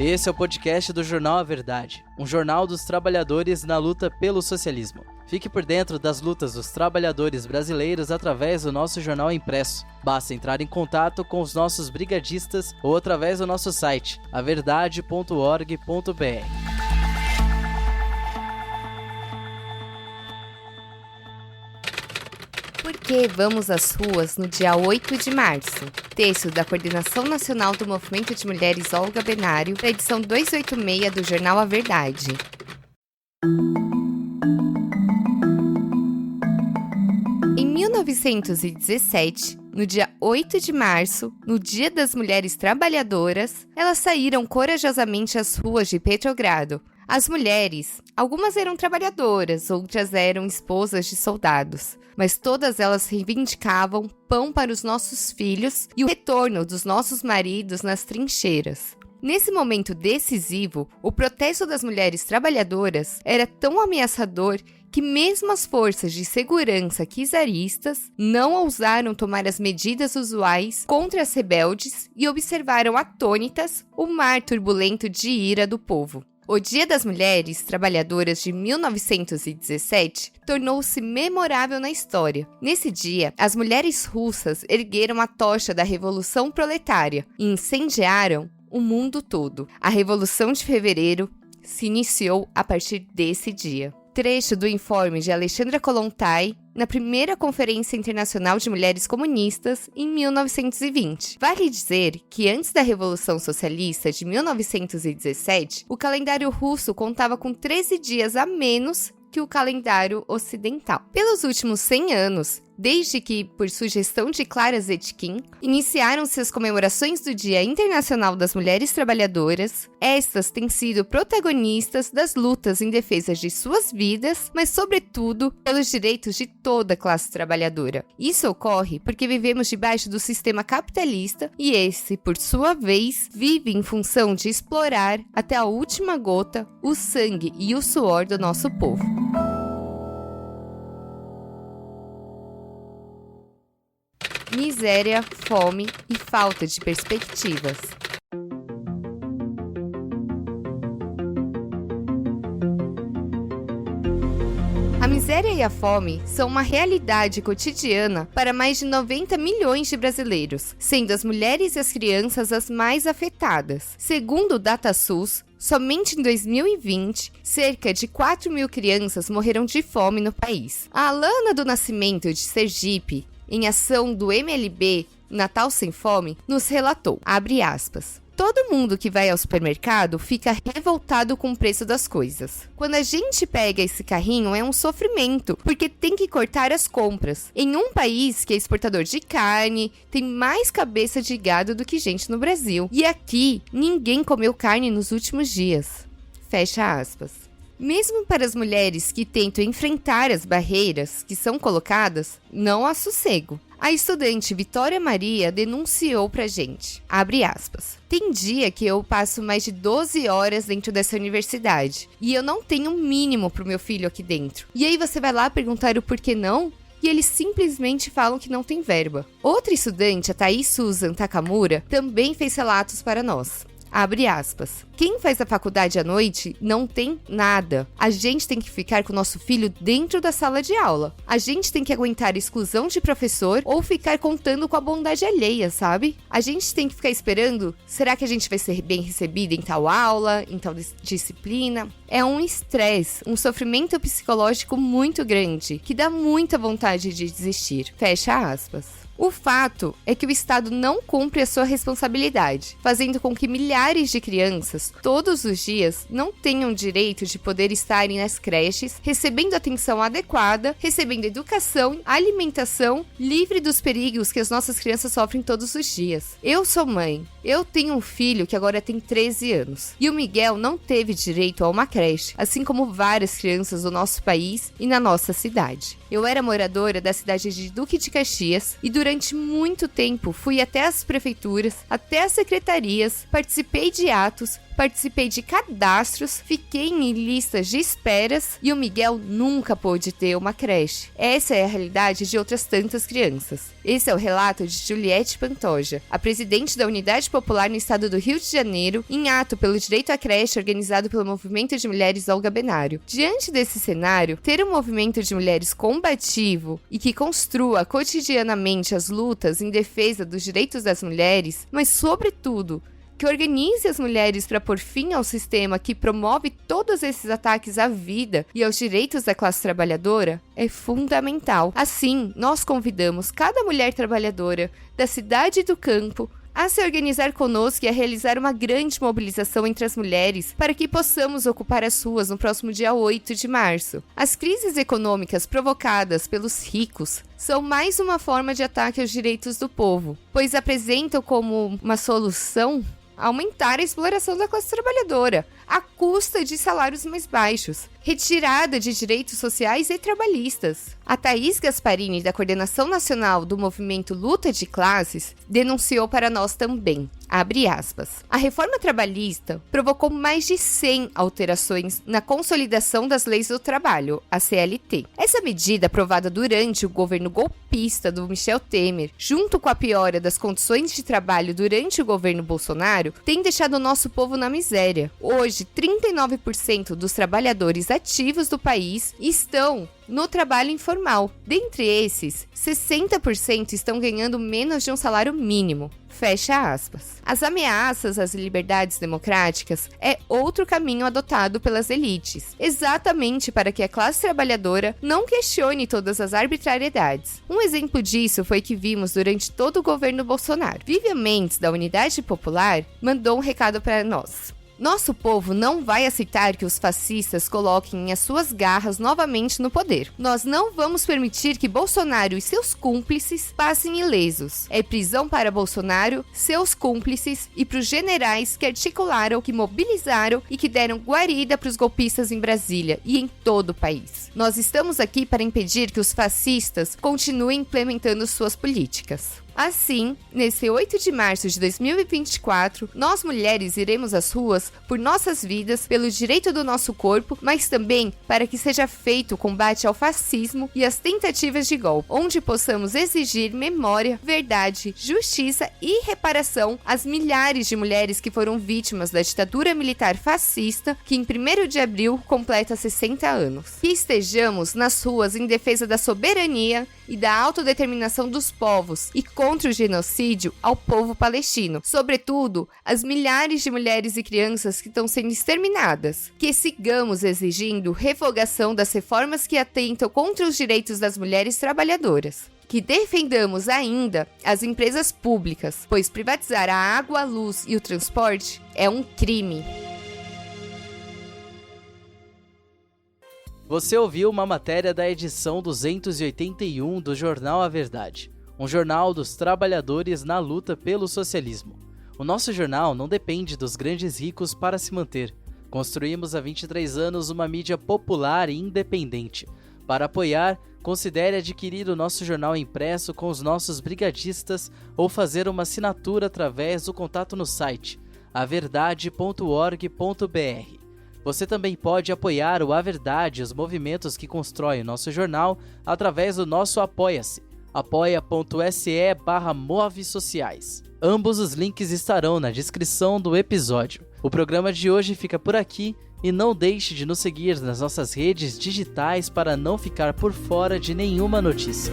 Esse é o podcast do Jornal A Verdade, um jornal dos trabalhadores na luta pelo socialismo. Fique por dentro das lutas dos trabalhadores brasileiros através do nosso jornal impresso. Basta entrar em contato com os nossos brigadistas ou através do nosso site, averdade.org.br. Por que vamos às ruas no dia 8 de março? Texto da Coordenação Nacional do Movimento de Mulheres Olga Benário, da edição 286 do Jornal A Verdade. Em 1917, no dia 8 de março, no Dia das Mulheres Trabalhadoras, elas saíram corajosamente às ruas de Petrogrado. As mulheres, algumas eram trabalhadoras, outras eram esposas de soldados, mas todas elas reivindicavam pão para os nossos filhos e o retorno dos nossos maridos nas trincheiras. Nesse momento decisivo, o protesto das mulheres trabalhadoras era tão ameaçador que mesmo as forças de segurança czaristas não ousaram tomar as medidas usuais contra as rebeldes e observaram atônitas o mar turbulento de ira do povo. O Dia das Mulheres Trabalhadoras de 1917 tornou-se memorável na história. Nesse dia, as mulheres russas ergueram a tocha da Revolução Proletária e incendiaram o mundo todo. A Revolução de Fevereiro se iniciou a partir desse dia. Trecho do informe de Alexandra Kollontai na primeira Conferência Internacional de Mulheres Comunistas, em 1920. Vale dizer que antes da Revolução Socialista de 1917, o calendário russo contava com 13 dias a menos que o calendário ocidental. Pelos últimos 100 anos, desde que, por sugestão de Clara Zetkin, iniciaram-se as comemorações do Dia Internacional das Mulheres Trabalhadoras, estas têm sido protagonistas das lutas em defesa de suas vidas, mas, sobretudo, pelos direitos de toda a classe trabalhadora. Isso ocorre porque vivemos debaixo do sistema capitalista e esse, por sua vez, vive em função de explorar, até a última gota, o sangue e o suor do nosso povo. Miséria, fome e falta de perspectivas. A miséria e a fome são uma realidade cotidiana para mais de 90 milhões de brasileiros, sendo as mulheres e as crianças as mais afetadas. Segundo o DataSUS, somente em 2020, cerca de 4 mil crianças morreram de fome no país. A Alana do Nascimento de Sergipe, em ação do MLB Natal Sem Fome, nos relatou, abre aspas, todo mundo que vai ao supermercado fica revoltado com o preço das coisas. Quando a gente pega esse carrinho é um sofrimento, porque tem que cortar as compras. Em um país que é exportador de carne, tem mais cabeça de gado do que gente no Brasil. E aqui, ninguém comeu carne nos últimos dias. Fecha aspas. Mesmo para as mulheres que tentam enfrentar as barreiras que são colocadas, não há sossego. A estudante Vitória Maria denunciou pra gente, abre aspas, tem dia que eu passo mais de 12 horas dentro dessa universidade e eu não tenho um mínimo pro meu filho aqui dentro. E aí você vai lá perguntar o porquê não? E eles simplesmente falam que não tem verba. Outra estudante, a Thaís Susan Takamura, também fez relatos para nós. Abre aspas. Quem faz a faculdade à noite não tem nada. A gente tem que ficar com o nosso filho dentro da sala de aula. A gente tem que aguentar exclusão de professor ou ficar contando com a bondade alheia, sabe? A gente tem que ficar esperando, será que a gente vai ser bem recebida em tal aula, em tal disciplina? É um estresse, um sofrimento psicológico muito grande, que dá muita vontade de desistir. Fecha aspas. O fato é que o Estado não cumpre a sua responsabilidade, fazendo com que milhares de crianças, todos os dias, não tenham direito de poder estarem nas creches, recebendo atenção adequada, recebendo educação, alimentação, livre dos perigos que as nossas crianças sofrem todos os dias. Eu sou mãe. Eu tenho um filho que agora tem 13 anos. E o Miguel não teve direito a uma creche, assim como várias crianças do nosso país e na nossa cidade. Eu era moradora da cidade de Duque de Caxias e durante muito tempo fui até as prefeituras, até as secretarias, participei de atos, participei de cadastros, fiquei em listas de esperas e o Miguel nunca pôde ter uma creche. Essa é a realidade de outras tantas crianças. Esse é o relato de Juliette Pantoja, a presidente da Unidade Popular no estado do Rio de Janeiro, em ato pelo direito à creche organizado pelo Movimento de Mulheres Olga Benário. Diante desse cenário, ter um movimento de mulheres combativo e que construa cotidianamente as lutas em defesa dos direitos das mulheres, mas sobretudo que organize as mulheres para pôr fim ao sistema que promove todos esses ataques à vida e aos direitos da classe trabalhadora, é fundamental. Assim, nós convidamos cada mulher trabalhadora da cidade e do campo a se organizar conosco e a realizar uma grande mobilização entre as mulheres para que possamos ocupar as ruas no próximo dia 8 de março. As crises econômicas provocadas pelos ricos são mais uma forma de ataque aos direitos do povo, pois apresentam como uma solução aumentar a exploração da classe trabalhadora, à custa de salários mais baixos, retirada de direitos sociais e trabalhistas. A Thaís Gasparini, da Coordenação Nacional do Movimento Luta de Classes, denunciou para nós também, abre aspas, a reforma trabalhista provocou mais de 100 alterações na consolidação das leis do trabalho, a CLT. Essa medida, aprovada durante o governo golpista do Michel Temer, junto com a piora das condições de trabalho durante o governo Bolsonaro, tem deixado o nosso povo na miséria. Hoje, 39% dos trabalhadores ativos do país estão no trabalho informal. Dentre esses, 60% estão ganhando menos de um salário mínimo. Fecha aspas. As ameaças às liberdades democráticas é outro caminho adotado pelas elites, exatamente para que a classe trabalhadora não questione todas as arbitrariedades. Um exemplo disso foi que vimos durante todo o governo Bolsonaro. Vivian Mendes, da Unidade Popular, mandou um recado para nós. Nosso povo não vai aceitar que os fascistas coloquem as suas garras novamente no poder. Nós não vamos permitir que Bolsonaro e seus cúmplices passem ilesos. É prisão para Bolsonaro, seus cúmplices e para os generais que articularam, que mobilizaram e que deram guarida para os golpistas em Brasília e em todo o país. Nós estamos aqui para impedir que os fascistas continuem implementando suas políticas. Assim, nesse 8 de março de 2024, nós mulheres iremos às ruas por nossas vidas, pelo direito do nosso corpo, mas também para que seja feito o combate ao fascismo e às tentativas de golpe, onde possamos exigir memória, verdade, justiça e reparação às milhares de mulheres que foram vítimas da ditadura militar fascista, que em 1º de abril completa 60 anos. Que estejamos nas ruas em defesa da soberania e da autodeterminação dos povos e contra o genocídio ao povo palestino, sobretudo as milhares de mulheres e crianças que estão sendo exterminadas. Que sigamos exigindo revogação das reformas que atentam contra os direitos das mulheres trabalhadoras. Que defendamos ainda as empresas públicas, pois privatizar a água, a luz e o transporte é um crime. Você ouviu uma matéria da edição 281 do Jornal A Verdade, um jornal dos trabalhadores na luta pelo socialismo. O nosso jornal não depende dos grandes ricos para se manter. Construímos há 23 anos uma mídia popular e independente. Para apoiar, considere adquirir o nosso jornal impresso com os nossos brigadistas ou fazer uma assinatura através do contato no site averdade.org.br. Você também pode apoiar o A Verdade e os movimentos que constroem o nosso jornal através do nosso Apoia-se, apoia.se/movesociais. Ambos os links estarão na descrição do episódio. O programa de hoje fica por aqui e não deixe de nos seguir nas nossas redes digitais para não ficar por fora de nenhuma notícia.